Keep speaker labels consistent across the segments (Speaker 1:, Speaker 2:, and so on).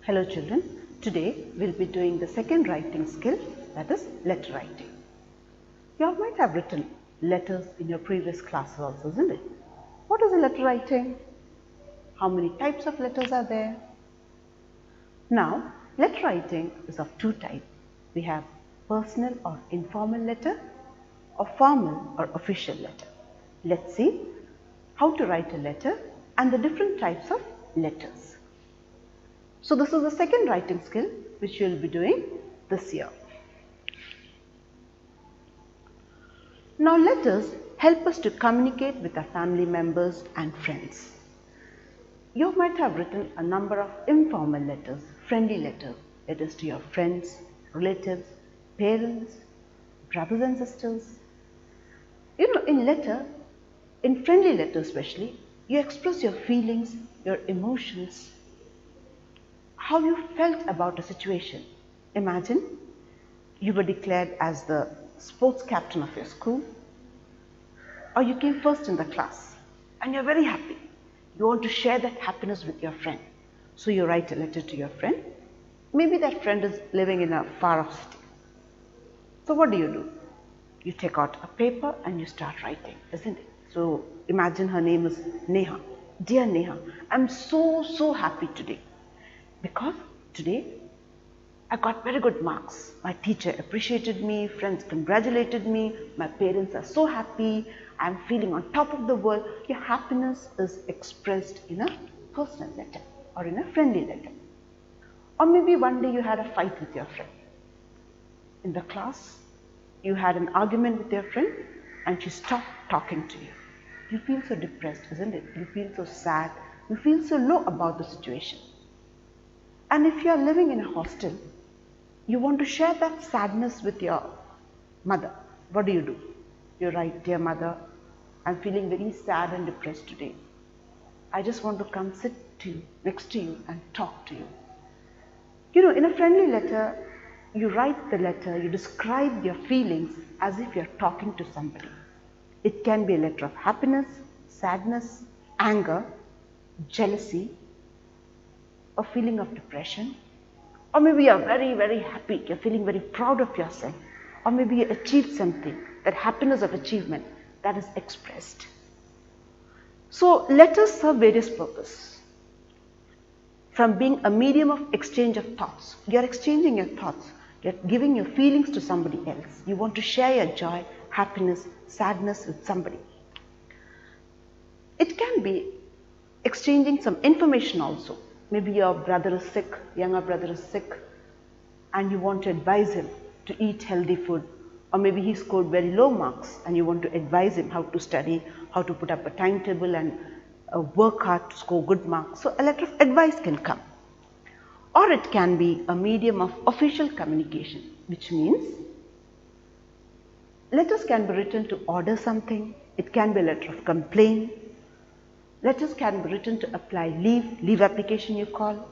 Speaker 1: Hello children, today we'll be doing the second writing skill, that is letter writing. You might have written letters in your previous classes also, isn't it? What is a letter writing? How many types of letters are there? Now, letter writing is of two types. We have personal or informal letter or formal or official letter. Let's see how to write a letter and the different types of letters. So this is the second writing skill which you will be doing this year. Now letters help us to communicate with our family members and friends. You might have written a number of informal letters, friendly letters, letters to your friends, relatives, parents, brothers and sisters. In friendly letters especially, you express your feelings, your emotions, how you felt about a situation. Imagine you were declared as the sports captain of your school, or you came first in the class and you're very happy. You want to share that happiness with your friend. So you write a letter to your friend. Maybe that friend is living in a far off city. So what do? You take out a paper and you start writing, isn't it? So imagine her name is Neha. Dear Neha, I'm so happy today. Because today I got very good marks. My teacher appreciated me, friends congratulated me, my parents are so happy, I'm feeling on top of the world. Your happiness is expressed in a personal letter or in a friendly letter. Or maybe one day you had a fight with your friend. In the class, you had an argument with your friend and she stopped talking to you. You feel so depressed, isn't it? You feel so sad, you feel so low about the situation. And if you are living in a hostel, you want to share that sadness with your mother. What do? You write, dear mother, I'm feeling very sad and depressed today. I just want to come sit next to you and talk to you. In a friendly letter, you write the letter, you describe your feelings as if you're talking to somebody. It can be a letter of happiness, sadness, anger, jealousy, a feeling of depression, or maybe you're very happy, you're feeling very proud of yourself, or maybe you achieved something, that happiness of achievement that is expressed. So letters serve various purposes. From being a medium of exchange of thoughts, you're exchanging your thoughts, you're giving your feelings to somebody else. You want to share your joy, happiness, sadness with somebody. It can be exchanging some information also. Maybe your brother is sick, younger brother is sick, and you want to advise him to eat healthy food. Or maybe he scored very low marks and you want to advise him how to study, how to put up a timetable and work hard to score good marks. So a letter of advice can come. Or it can be a medium of official communication, which means letters can be written to order something. It can be a letter of complaint. Letters can be written to apply leave application you call.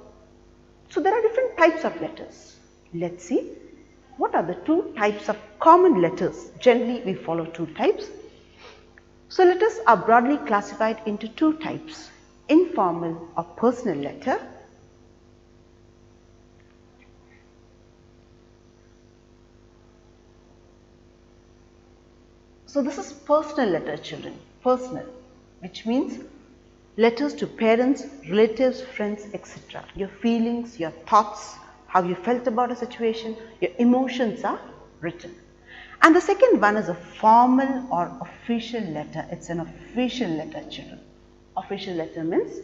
Speaker 1: So there are different types of letters. Let's see what are the two types of common letters. Generally we follow two types. So letters are broadly classified into two types, informal or personal letter So this is personal letter, children, personal, which means letters to parents, relatives, friends, etc. Your feelings, your thoughts, how you felt about a situation, your emotions are written. And the second one is a formal or official letter. It's an official letter, children. Official letter means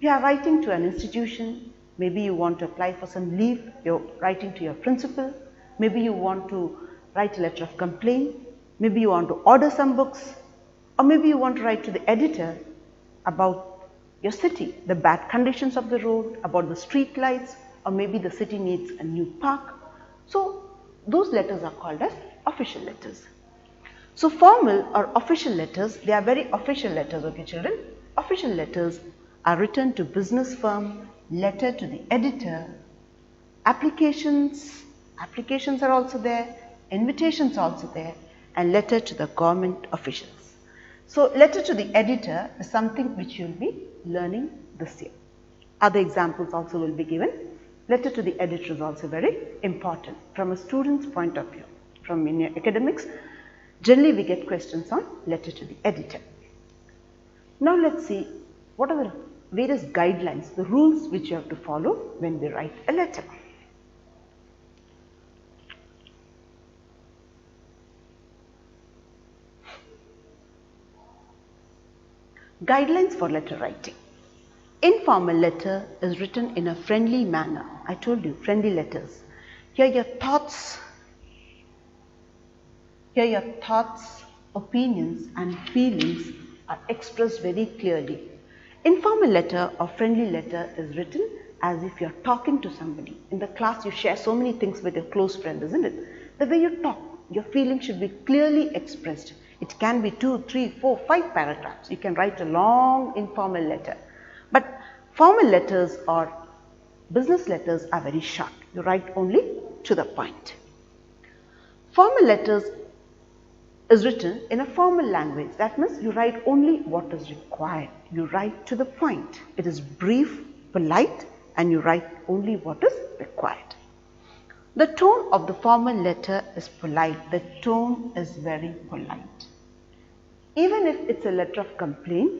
Speaker 1: you are writing to an institution. Maybe you want to apply for some leave. You're writing to your principal. Maybe you want to write a letter of complaint. Maybe you want to order some books. Or maybe you want to write to the editor about your city, the bad conditions of the road, about the street lights, or maybe the city needs a new park. So those letters are called as official letters. So formal or official letters, they are very official letters, okay children. Official letters are written to business firm, letter to the editor, applications are also there, invitations are also there, and letter to the government officials. So letter to the editor is something which you will be learning this year. Other examples also will be given. Letter to the editor is also very important from a student's point of view. From in your academics, generally we get questions on letter to the editor. Now let's see what are the various guidelines, the rules which you have to follow when we write a letter. Guidelines for letter writing. Informal letter is written in a friendly manner. I told you, friendly letters. Here your thoughts, opinions and feelings are expressed very clearly. Informal letter or friendly letter is written as if you are talking to somebody. In the class you share so many things with your close friend, isn't it? The way you talk, your feelings should be clearly expressed. It can be 2, 3, 4, 5 paragraphs. You can write a long informal letter. But formal letters or business letters are very short. You write only to the point. Formal letters is written in a formal language. That means you write only what is required. You write to the point. It is brief, polite, and you write only what is required. The tone of the formal letter is polite. The tone is very polite. Even if it's a letter of complaint,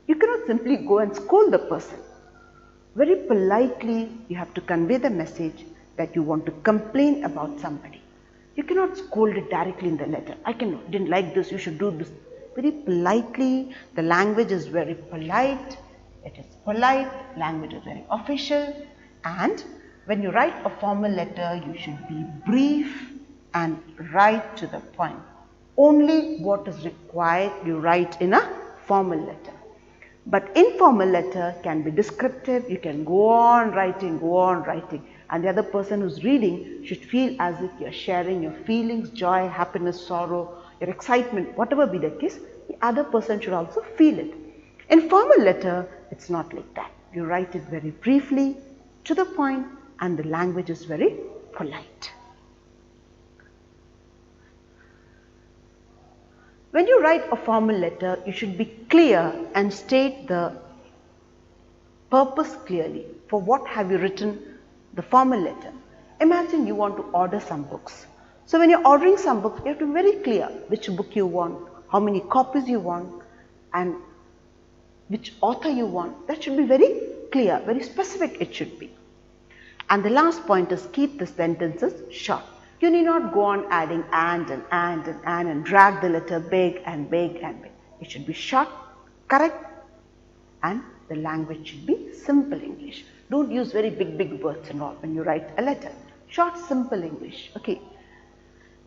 Speaker 1: you cannot simply go and scold the person. Very politely, you have to convey the message that you want to complain about somebody. You cannot scold it directly in the letter. Didn't like this, you should do this. Very politely, the language is very polite. It is polite, language is very official, and when you write a formal letter, you should be brief and right to the point. Only what is required you write in a formal letter. But informal letter can be descriptive. You can go on writing, and the other person who's reading should feel as if you're sharing your feelings, joy, happiness, sorrow, your excitement, whatever be the case, the other person should also feel it. In formal letter, it's not like that. You write it very briefly, to the point, and the language is very polite. When you write a formal letter, you should be clear and state the purpose clearly. For what have you written the formal letter? Imagine you want to order some books. So when you're ordering some books, you have to be very clear which book you want, how many copies you want, and which author you want. That should be very clear, very specific it should be. And the last point is keep the sentences short. You need not go on adding and drag the letter big and big and big. It should be short, correct, and the language should be simple English. Don't use very big words and all when you write a letter. Short, simple English. Okay.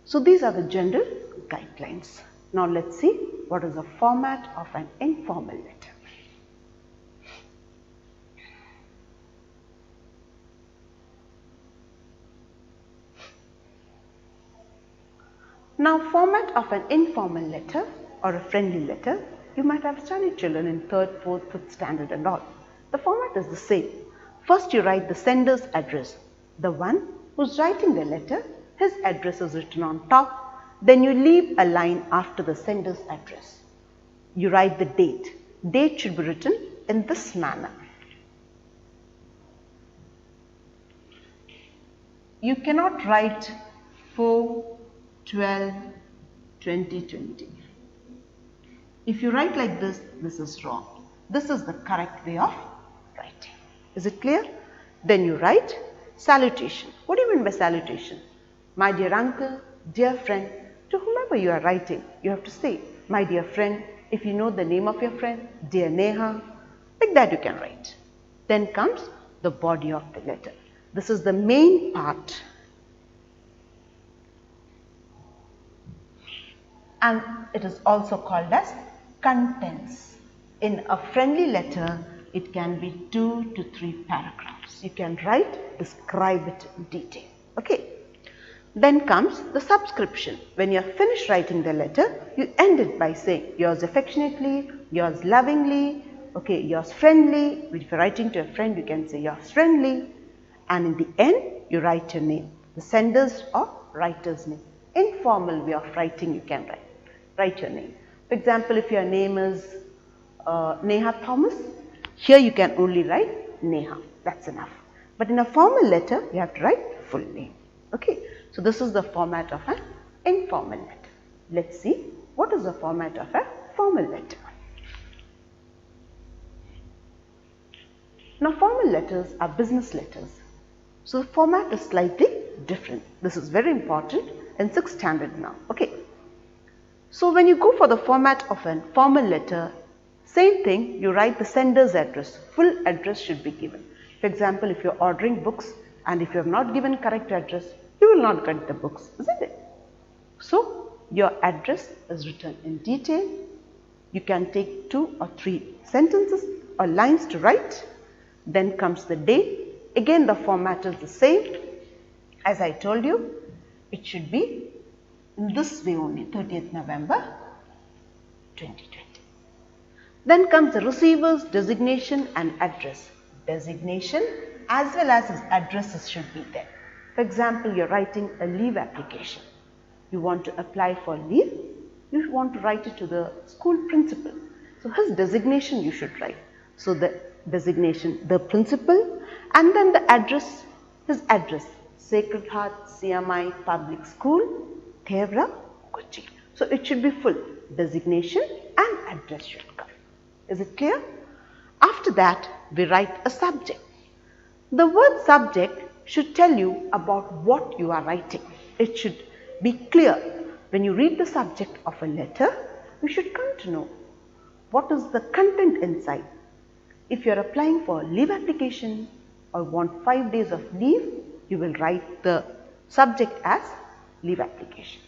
Speaker 1: So these are the general guidelines. Now let's see what is the format of an informal letter. Now, format of an informal letter or a friendly letter, you might have studied children in 3rd, 4th, 5th standard and all. The format is the same. First you write the sender's address. The one who's writing the letter, his address is written on top. Then you leave a line after the sender's address. You write the date. Date should be written in this manner. You cannot write 4/12/2020. If you write like this, this is wrong. This is the correct way of writing. Is it clear? Then you write salutation. What do you mean by salutation? My dear uncle, dear friend, to whomever you are writing, you have to say, my dear friend. If you know the name of your friend, dear Neha, like that you can write. Then comes the body of the letter. This is the main part. And it is also called as contents. In a friendly letter, it can be 2 to 3 paragraphs. You can write, describe it in detail. Okay. Then comes the subscription. When you are finished writing the letter, you end it by saying yours affectionately, yours lovingly, okay, yours friendly. If you're writing to a friend, you can say yours friendly. And in the end, you write your name, the sender's or writer's name. Informal way of writing you can write your name. For example, if your name is Neha Thomas, here you can only write Neha. That's enough. But in a formal letter, you have to write full name. Okay, so this is the format of an informal letter. Let's see what is the format of a formal letter. Now, formal letters are business letters. So, the format is slightly different. This is very important in 6th standard now. Okay. So, when you go for the format of a formal letter, same thing, you write the sender's address. Full address should be given. For example, if you are ordering books and if you have not given correct address, you will not get the books, isn't it? So, your address is written in detail. You can take 2 or 3 sentences or lines to write. Then comes the date. Again, the format is the same. As I told you, it should be in this way only, 30th November 2020. Then comes the receiver's designation and address. Designation as well as his addresses should be there. For example, you are writing a leave application. You want to apply for leave. You want to write it to the school principal. So, his designation you should write. So, the designation, the principal, and then the address, his address, Sacred Heart CMI Public School, Thevra, Kochi. So, it should be full. Designation and address should come. Is it clear? After that, we write a subject. The word subject should tell you about what you are writing. It should be clear. When you read the subject of a letter, you should come to know what is the content inside. If you are applying for a leave application or want 5 days of leave, you will write the subject as leave application.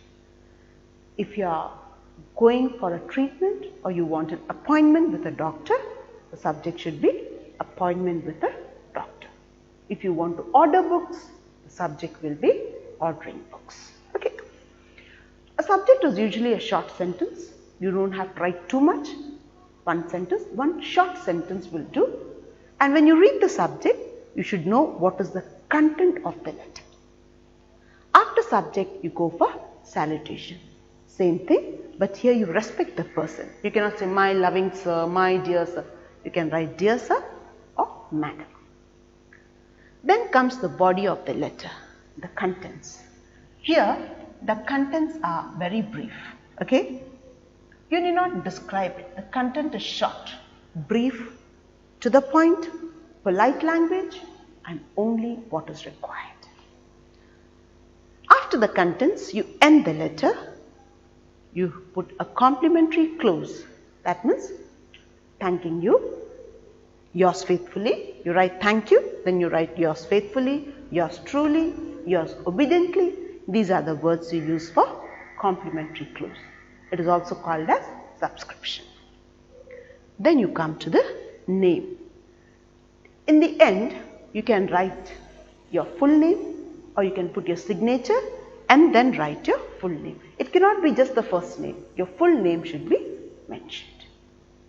Speaker 1: If you are going for a treatment or you want an appointment with a doctor, the subject should be appointment with a doctor. If you want to order books, the subject will be ordering books. Okay. A subject is usually a short sentence. You don't have to write too much. One sentence, one short sentence will do. And when you read the subject, you should know what is the content of the letter. After subject, you go for salutation. Same thing, but here you respect the person. You cannot say, my loving sir, my dear sir. You can write dear sir or madam. Then comes the body of the letter, the contents. Here, the contents are very brief. Okay. You need not describe it. The content is short, brief, to the point, polite language, and only what is required. After the contents, you end the letter. You put a complimentary close. That means thanking you, yours faithfully. You write thank you, then you write yours faithfully, yours truly, yours obediently. These are the words you use for complimentary close. It is also called as subscription. Then you come to the name. In the end, you can write your full name or you can put your signature and then write your full name. It cannot be just the first name. Your full name should be mentioned.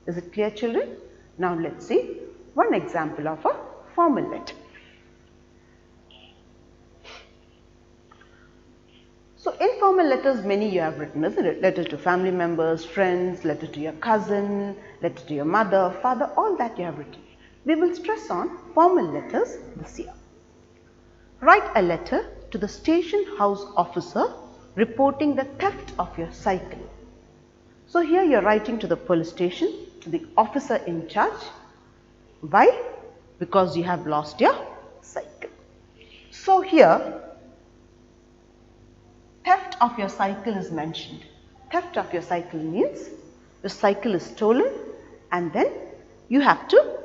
Speaker 1: Is it clear, children? Now let's see one example of a formal letter. So, informal letters, many you have written, isn't it? Letter to family members, friends, letter to your cousin, letter to your mother, father, all that you have written. We will stress on formal letters this year. Write a letter to the station house officer reporting the theft of your cycle. So, here you are writing to the police station, to the officer in charge. Why? Because you have lost your cycle. So, here theft of your cycle is mentioned. Theft of your cycle means the cycle is stolen and then you have to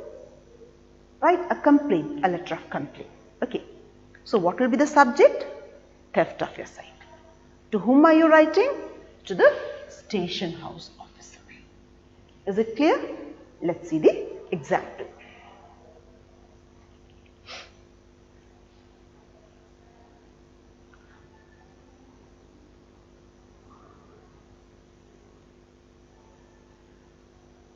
Speaker 1: write a complaint, a letter of complaint. Okay. So, what will be the subject? Theft of your cycle. To whom are you writing? To the station house officer. Is it clear? Let's see the example.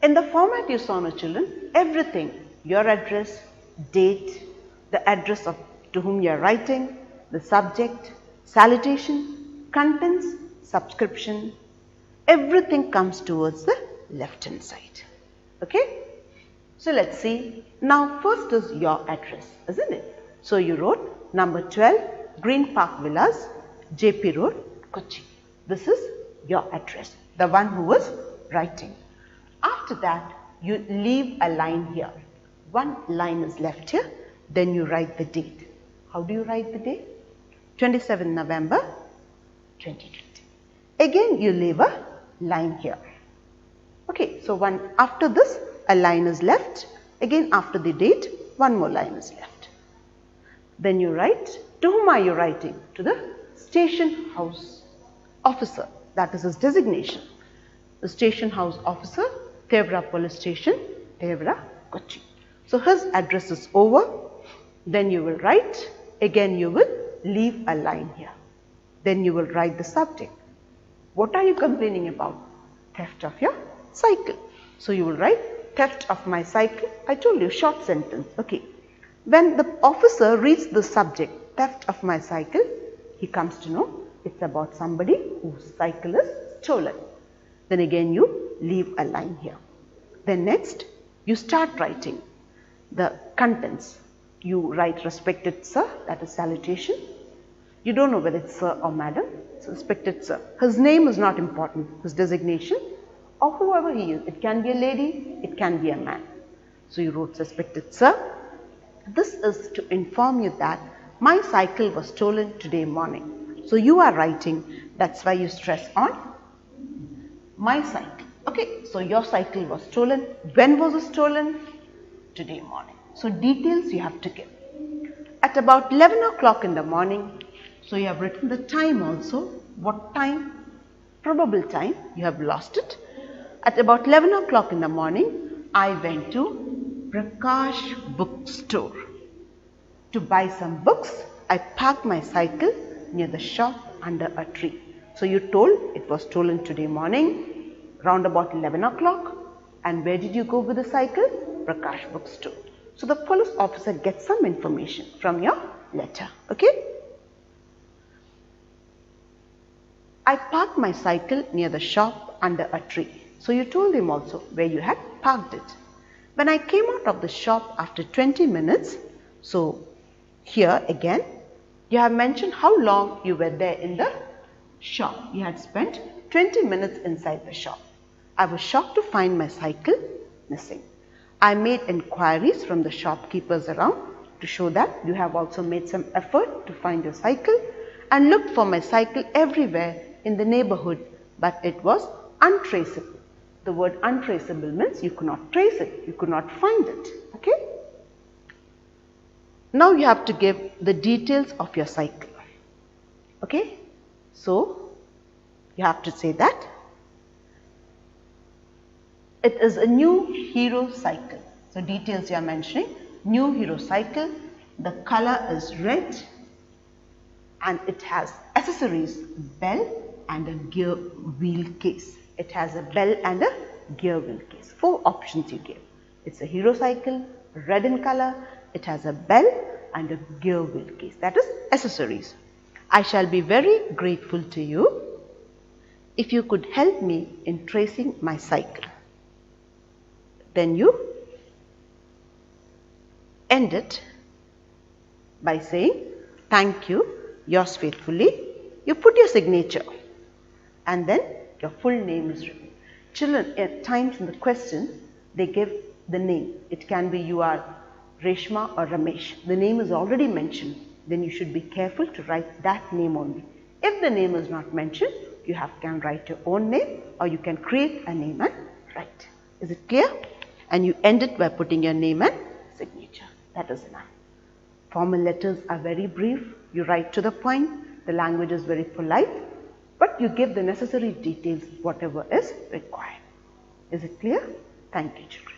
Speaker 1: In the format you saw, children, everything, your address, date, the address of to whom you are writing, the subject, salutation, contents, subscription, everything comes towards the left hand side. Okay? So, let's see. Now, first is your address, isn't it? So you wrote number 12, Green Park Villas, JP Road, Kochi. This is your address, the one who was writing. After that, you leave a line here. One line is left here, then you write the date. How do you write the date? 27 November 2020. Again, you leave a line here. Okay, so after this, a line is left. Again, after the date, one more line is left. Then you write, to whom are you writing? To the station house officer. That is his designation. The station house officer, Tevra Police Station, Tevra, Kochi. So his address is over. Then you will write, again you will leave a line here. Then you will write the subject. What are you complaining about? Theft of your cycle. So you will write, theft of my cycle. I told you, short sentence. Okay. When the officer reads the subject, theft of my cycle, he comes to know it's about somebody whose cycle is stolen. Then again you leave a line here. Then next, you start writing the contents. You write respected sir, that is salutation. You don't know whether it's sir or madam. It's respected sir. His name is not important, his designation or whoever he is. It can be a lady, it can be a man. So you wrote respected sir. This is to inform you that my cycle was stolen today morning. So you are writing, that's why you stress on my cycle. Okay, so your cycle was stolen. When was it stolen? Today morning. So details you have to give. At about 11 o'clock in the morning, so you have written the time also. What time? Probable time. You have lost it. At about 11 o'clock in the morning, I went to Prakash bookstore to buy some books. I parked my cycle near the shop under a tree. So you told it was stolen today morning, round about 11 o'clock. And where did you go with the cycle? Prakash bookstore. So the police officer gets some information from your letter. Okay? I parked my cycle near the shop under a tree. So you told him also where you had parked it. When I came out of the shop after 20 minutes, so here again, you have mentioned how long you were there in the shop. You had spent 20 minutes inside the shop. I was shocked to find my cycle missing. I made inquiries from the shopkeepers around to show that you have also made some effort to find your cycle and looked for my cycle everywhere in the neighborhood, but it was untraceable. The word untraceable means you could not trace it, you could not find it. Okay? Now you have to give the details of your cycle. Okay? So you have to say that it is a new Hero cycle. So details you are mentioning, new Hero cycle, the color is red and it has accessories, bell and a gear wheel case. It has a bell and a gear wheel case. 4 options you gave. It's a Hero cycle, red in color, it has a bell and a gear wheel case. That is accessories. I shall be very grateful to you if you could help me in tracing my cycle. Then you end it by saying, thank you, yours faithfully. You put your signature and then your full name is written. Children, at times in the question, they give the name. It can be you are Reshma or Ramesh. The name is already mentioned. Then you should be careful to write that name only. If the name is not mentioned, you can write your own name or you can create a name and write. Is it clear? And you end it by putting your name and signature. That is enough. Formal letters are very brief. You write to the point. The language is very polite. But you give the necessary details, whatever is required. Is it clear? Thank you, children.